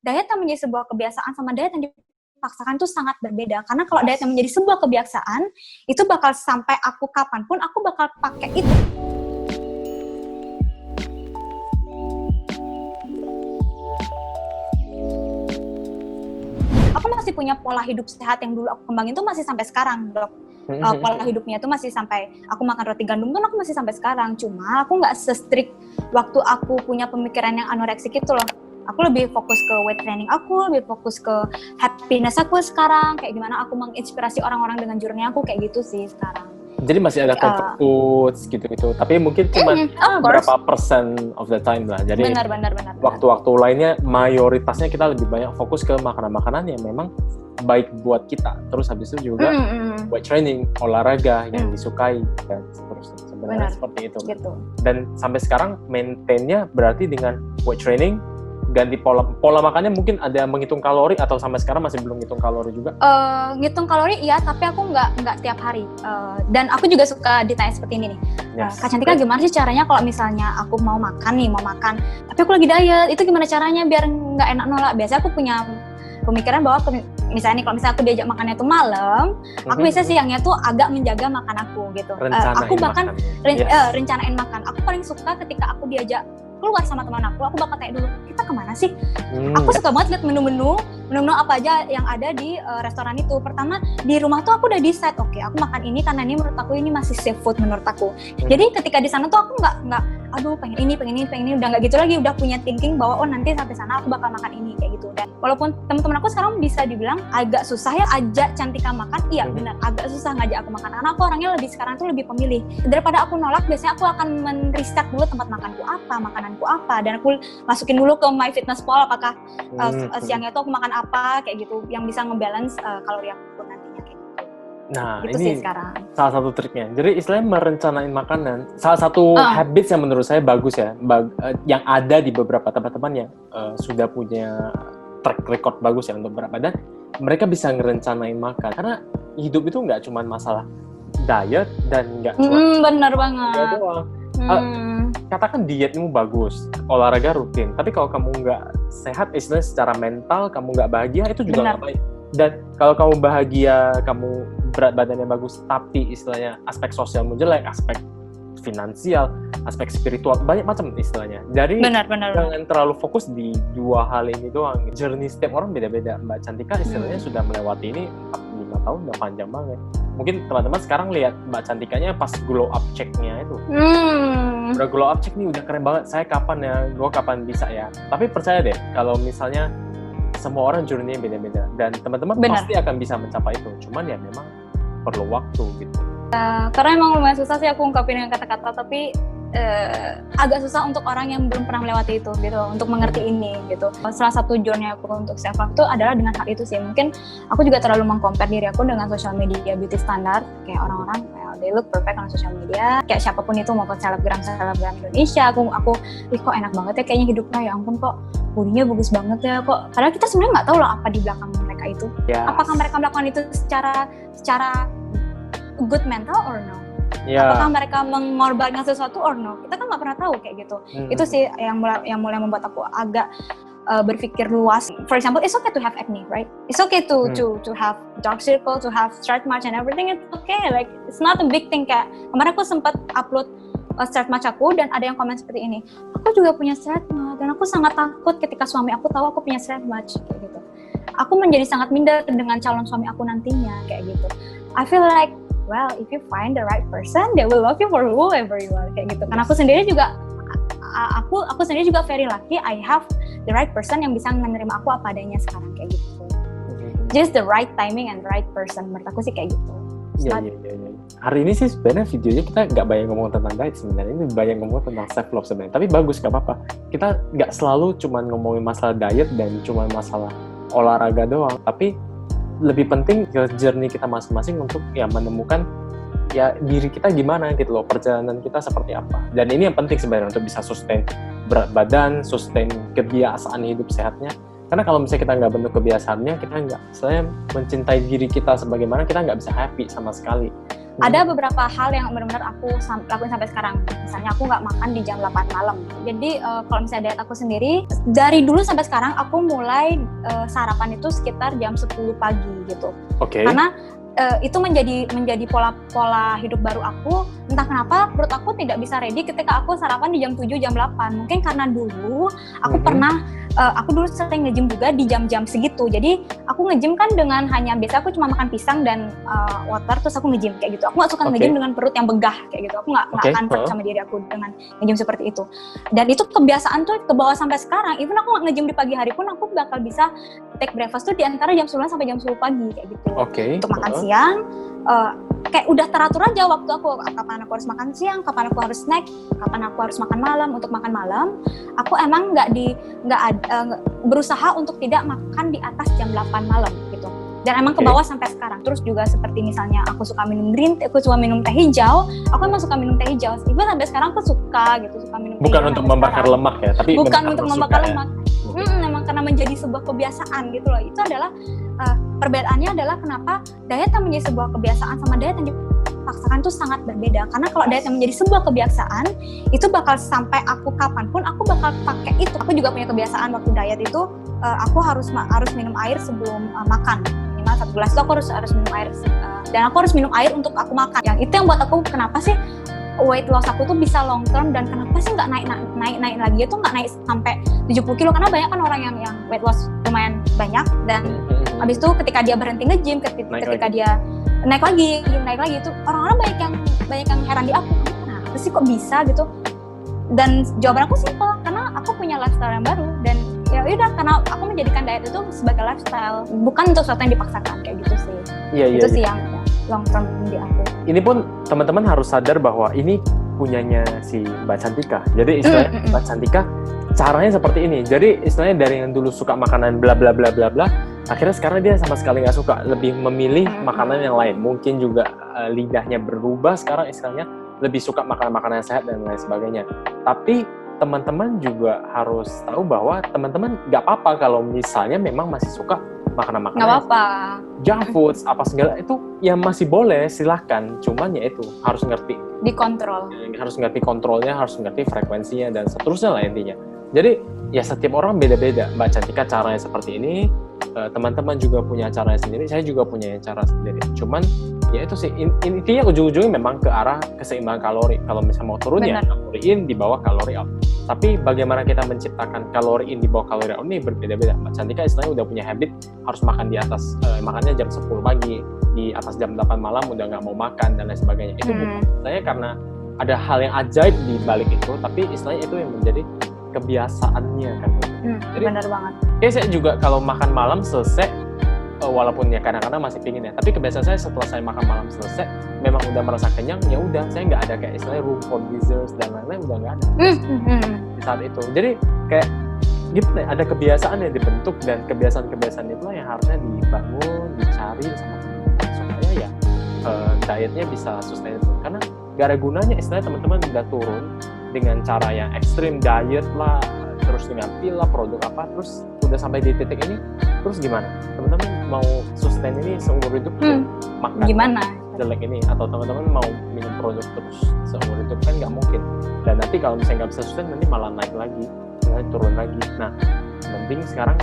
diet yang menjadi sebuah kebiasaan sama diet yang dipaksakan itu sangat berbeda. Karena kalau diet yang menjadi sebuah kebiasaan, itu bakal sampai aku kapanpun, aku bakal pakai itu. Aku masih punya pola hidup sehat yang dulu aku kembangin itu masih sampai sekarang, Dok. Pola hidupnya itu masih sampai aku makan roti gandum tuh aku masih sampai sekarang. Cuma aku nggak se-strict waktu aku punya pemikiran yang anoreksik itu loh. Aku lebih fokus ke weight training aku, lebih fokus ke happiness aku sekarang, kayak gimana aku menginspirasi orang-orang dengan journey aku, kayak gitu sih sekarang. Jadi masih ada comfort foods gitu-gitu, tapi mungkin cuma berapa persen of the time lah. Jadi benar. Waktu-waktu lainnya mayoritasnya kita lebih banyak fokus ke makanan-makanan yang memang baik buat kita. Terus habis itu juga buat training, olahraga yang disukai dan seterusnya. Sebenarnya seperti itu. Gitu. Dan sampai sekarang maintain-nya berarti dengan weight training, ganti pola makannya, mungkin ada menghitung kalori atau sampai sekarang masih belum ngitung kalori juga? Ngitung kalori iya, tapi aku nggak tiap hari. Dan aku juga suka ditanya seperti ini nih. Yes. Kak Cantika, gimana sih caranya kalau misalnya aku mau makan, tapi aku lagi diet, itu gimana caranya biar nggak enak nolak? Biasanya aku punya pemikiran bahwa misalnya kalau aku diajak makannya tuh malam, aku biasanya siangnya tuh agak menjaga makan aku gitu. Aku bahkan rencanain makan. Aku paling suka ketika aku diajak keluar sama teman aku bakal tanya dulu, kita kemana sih? Aku suka banget lihat menu-menu apa aja yang ada di restoran itu. Pertama, di rumah tuh aku udah decide, oke, aku makan ini karena ini menurut aku ini masih safe food menurut aku. Jadi ketika di sana tuh aku nggak aduh pengen ini, udah nggak gitu lagi, udah punya thinking bahwa nanti sampai sana aku bakal makan ini, kayak gitu. Dan walaupun teman-teman aku sekarang bisa dibilang agak susah ya ajak Cantika makan, iya benar, agak susah ngajak aku makan karena aku orangnya sekarang tuh lebih pemilih. Daripada aku nolak, biasanya aku akan men-riset dulu tempat makanku apa, makananku apa, dan aku masukin dulu ke MyFitnessPal apakah siangnya tuh aku makan apa, kayak gitu, yang bisa ngebalance kalori aku nantinya, kayak gitu. Nah, gitu ini sih sekarang salah satu triknya. Jadi istilahnya merencanain makanan. Salah satu habits yang menurut saya bagus ya, yang ada di beberapa teman-teman yang sudah punya track record bagus ya untuk berat badan, mereka bisa ngerencanain makan. Karena hidup itu nggak cuma masalah diet dan nggak cuma bener banget doang. Katakan dietmu bagus, olahraga rutin, tapi kalau kamu nggak sehat, istilahnya secara mental kamu nggak bahagia, itu juga nggak baik. Dan kalau kamu bahagia, kamu berat badannya bagus, tapi istilahnya aspek sosialmu jelek, aspek finansial, aspek spiritual, banyak macam istilahnya. Jadi jangan terlalu fokus di dua hal ini doang. Journey setiap orang beda-beda. Mbak Cantika istilahnya sudah melewati ini 45 tahun, udah panjang banget. Mungkin teman-teman sekarang lihat Mbak Cantikanya pas glow up check-nya itu. Udah glow up check nih, udah keren banget. Saya gue kapan bisa ya. Tapi percaya deh, kalau misalnya semua orang journey-nya beda-beda. Dan teman-teman pasti akan bisa mencapai itu. Cuman ya memang perlu waktu gitu. Karena emang lumayan susah sih aku ungkapin dengan kata-kata, tapi agak susah untuk orang yang belum pernah melewati itu gitu, untuk mengerti ini gitu. Salah satu journey aku untuk self love itu adalah dengan hal itu sih. Mungkin aku juga terlalu meng-compare diri aku dengan social media beauty standar, kayak orang-orang they look perfect on social media, kayak siapapun itu, maupun selebgram Indonesia. Aku kok enak banget ya kayaknya hidupnya, ya ampun kok bodinya bagus banget ya kok. Padahal kita sebenarnya nggak tahu loh apa di belakang mereka itu. Apakah mereka melakukan itu secara good mental or no? Apakah mereka mengorbankan sesuatu or no? Kita kan nggak pernah tahu kayak gitu. Itu sih yang mulai membuat aku agak berpikir luas. For example, it's okay to have acne, right? It's okay to have dark circle, to have stretch marks and everything. It's okay. Like it's not a big thing. Kayak kemarin aku sempat upload stretch marks aku dan ada yang komen seperti ini. Aku juga punya stretch marks dan aku sangat takut ketika suami aku tahu aku punya stretch marks, kayak gitu. Aku menjadi sangat minder dengan calon suami aku nantinya, kayak gitu. I feel like, well, if you find the right person, they will love you for whoever you are, kayak gitu. Karena aku sendiri juga very lucky, I have the right person yang bisa menerima aku apa adanya sekarang, kayak gitu. Just the right timing and right person, menurut aku sih kayak gitu. Iya. Hari ini sih sebenarnya videonya kita nggak banyak ngomong tentang diet sebenarnya, ini banyak ngomong tentang self love sebenarnya. Tapi bagus, nggak apa-apa. Kita nggak selalu cuma ngomongin masalah diet dan cuma masalah olahraga doang, tapi lebih penting journey kita masing-masing untuk ya menemukan ya diri kita gimana gitu loh, perjalanan kita seperti apa. Dan ini yang penting sebenarnya untuk bisa sustain berat badan, sustain kebiasaan hidup sehatnya. Karena kalau misalnya kita nggak bentuk kebiasaannya, kita nggak, misalnya mencintai diri kita sebagaimana, kita nggak bisa happy sama sekali. Ada beberapa hal yang benar-benar aku lakuin sampai sekarang. Misalnya aku nggak makan di jam 8 malam. Jadi kalau misalnya diet aku sendiri, dari dulu sampai sekarang aku mulai sarapan itu sekitar jam 10 pagi gitu. Oke. Karena itu menjadi pola hidup baru aku. Entah kenapa perut aku tidak bisa ready ketika aku sarapan di jam 7, jam 8. Mungkin karena dulu aku aku dulu sering nge-gym juga di jam-jam segitu. Jadi aku nge-gym kan dengan hanya, biasa aku cuma makan pisang dan water, terus aku nge-gym kayak gitu. Aku gak suka nge-gym dengan perut yang begah kayak gitu. Aku gak akan perut sama diri aku dengan nge-gym seperti itu. Dan itu kebiasaan tuh ke bawah sampai sekarang. Even aku gak nge-gym di pagi hari pun, aku bakal bisa take breakfast tuh di antara jam 9 sampai jam 10 pagi kayak gitu. Untuk makan siang, kayak udah teratur aja waktu aku, kapan aku harus makan siang, kapan aku harus snack, kapan aku harus makan malam. Untuk makan malam, aku emang nggak berusaha untuk tidak makan di atas jam 8 malam gitu. Dan emang ke bawah sampai sekarang. Terus juga seperti misalnya aku suka minum green tea, aku suka minum teh hijau, aku emang suka minum teh hijau. Even sampai sekarang aku suka minum teh hijau. Bukan untuk membakar lemak ya, tapi bukan untuk membakar lemak. Memang karena menjadi sebuah kebiasaan gitu loh. Itu adalah perbedaannya adalah kenapa diet yang menjadi sebuah kebiasaan sama diet yang dipaksakan itu sangat berbeda. Karena kalau diet yang menjadi sebuah kebiasaan, itu bakal sampai aku kapanpun aku bakal pakai itu. Aku juga punya kebiasaan waktu diet itu, aku harus minum air sebelum makan. Minimal 1 gelas itu aku harus minum air, dan aku harus minum air untuk aku makan. Yang itu yang buat aku, kenapa sih weight loss aku tuh bisa long term, dan kenapa sih nggak naik lagi, itu nggak naik sampai 70 kilo, karena banyak kan orang yang weight loss lumayan banyak, dan habis itu ketika dia berhenti nge-gym, ketika dia naik lagi itu orang-orang banyak yang heran di aku, kenapa sih kok bisa gitu. Dan jawaban aku simpel, karena aku punya lifestyle yang baru, dan ya udah, karena aku menjadikan diet itu sebagai lifestyle, bukan untuk sesuatu yang dipaksakan kayak gitu sih. Itu sih yang long term di aku. Ini pun teman-teman harus sadar bahwa ini punyanya si Mbak Cantika. Jadi istilahnya Mbak Cantika caranya seperti ini. Jadi istilahnya dari yang dulu suka makanan bla bla bla bla bla, akhirnya sekarang dia sama sekali nggak suka, lebih memilih makanan yang lain. Mungkin juga lidahnya berubah sekarang, istilahnya lebih suka makanan-makanan sehat dan lain sebagainya. Tapi teman-teman juga harus tahu bahwa teman-teman nggak apa-apa kalau misalnya memang masih suka makanan-makanan nggak apa-apa, junk foods apa segala itu ya masih boleh, silahkan. Cuman ya itu harus ngerti dikontrol, harus ngerti kontrolnya, harus ngerti frekuensinya dan seterusnya lah intinya. Jadi ya setiap orang beda-beda. Mbak Cantika caranya seperti ini, teman-teman juga punya caranya sendiri, saya juga punya cara sendiri. Cuman ya itu sih intinya ujung-ujungnya memang ke arah keseimbangan kalori. Kalau misalnya mau turun ya kalori in di bawah kalori out. Tapi bagaimana kita menciptakan kalori in di bawah kalori out ini berbeda-beda. Mbak Cantika istilahnya udah punya habit harus makan di atas, makannya jam 10 pagi, di atas jam 8 malam udah nggak mau makan dan lain sebagainya. Itu bukan istilahnya karena ada hal yang ajaib di balik itu, tapi istilahnya itu yang menjadi kebiasaannya kan. Jadi benar banget. Saya juga kalau makan malam selesai, walaupun ya kadang-kadang masih pingin ya, tapi kebiasaan saya setelah saya makan malam selesai, memang udah merasa kenyang, ya udah saya nggak ada kayak istilahnya room for desserts dan lain-lain, udah nggak ada di saat itu. Jadi kayak gitu nih, ada kebiasaan yang dibentuk, dan kebiasaan-kebiasaan itulah yang harusnya dibangun, dicari sama teman-teman supaya ya dietnya bisa sustainable. Karena gak ada gunanya istilahnya teman-teman udah turun dengan cara yang ekstrim, diet lah, terus dengan pil lah, produk apa, terus udah sampai di titik ini, terus gimana? Teman-teman mau sustain ini seumur hidup, makan gimana? Jelek ini, atau teman-teman mau minum produk terus seumur hidup, kan nggak mungkin. Dan nanti kalau misalnya nggak bisa sustain, nanti malah naik lagi, turun lagi. Nah, mending sekarang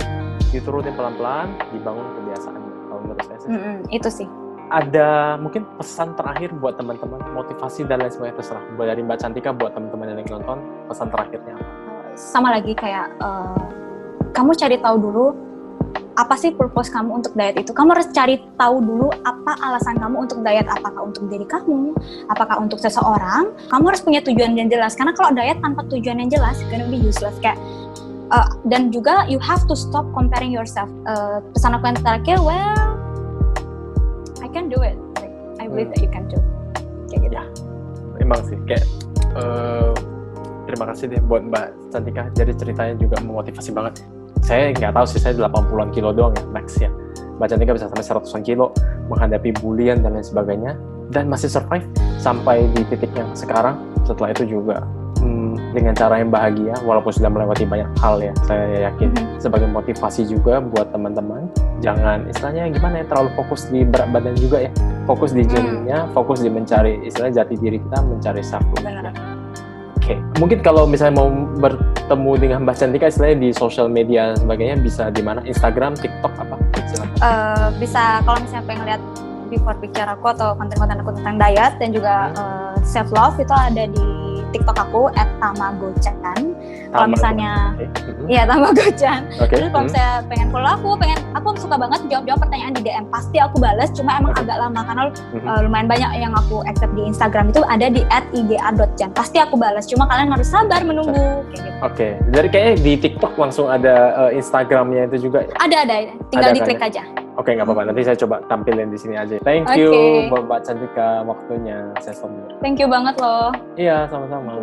diturutin pelan-pelan, dibangun kebiasaannya. Kalau menurut saya sih. Itu sih. Ada mungkin pesan terakhir buat teman-teman, motivasi dan lain sebagainya, terserah. Dari Mbak Cantika buat teman-teman yang lagi nonton, pesan terakhirnya apa? Sama lagi kayak kamu cari tahu dulu apa sih purpose kamu untuk diet itu. Kamu harus cari tahu dulu apa alasan kamu untuk diet, apakah untuk diri kamu, apakah untuk seseorang. Kamu harus punya tujuan yang jelas, karena kalau diet tanpa tujuan yang jelas gonna be useless. Kayak dan juga you have to stop comparing yourself. Pesan aku yang terakhir, well, I can do it. Like, I believe that you can do. Kayak gitu. Ya, emang sih kayak terima kasih deh buat Mbak Cantika. Jadi ceritanya juga memotivasi banget. Saya nggak tahu sih, saya 80-an kilo doang ya max ya. Mbak Cantika bisa sampai 100-an kilo menghadapi bulian dan lain sebagainya, dan masih survive sampai di titik yang sekarang. Setelah itu juga dengan cara yang bahagia, walaupun sudah melewati banyak hal ya, saya yakin sebagai motivasi juga buat teman-teman. Jangan istilahnya gimana ya, terlalu fokus di berat badan juga ya. Fokus di journey-nya, fokus di mencari istilahnya jati diri kita, mencari self love. Oke, mungkin kalau misalnya mau bertemu dengan Mbak Cantika istilahnya di sosial media dan sebagainya, bisa di mana? Instagram, TikTok, apa? Bisa kalau misalnya pengen lihat before picture aku atau konten-konten aku tentang diet dan juga self love, itu ada di TikTok aku @tamagochan. Kalau misalnya iya Tamagochan. Terus kalau misalnya pengen follow aku suka banget jawab pertanyaan di DM, pasti aku balas, cuma emang agak lama karena lumayan banyak yang aku accept di Instagram, itu ada di @iga.chan, pasti aku balas, cuma kalian harus sabar menunggu kayak gitu. Oke, dari kayaknya di TikTok langsung ada Instagramnya itu juga. Ada, tinggal diklik aja. Oke, nggak apa-apa. Nanti saya coba tampilin di sini aja. Thank you buat Mbak Cantika waktunya. Saya Thank you banget loh. Iya, sama-sama.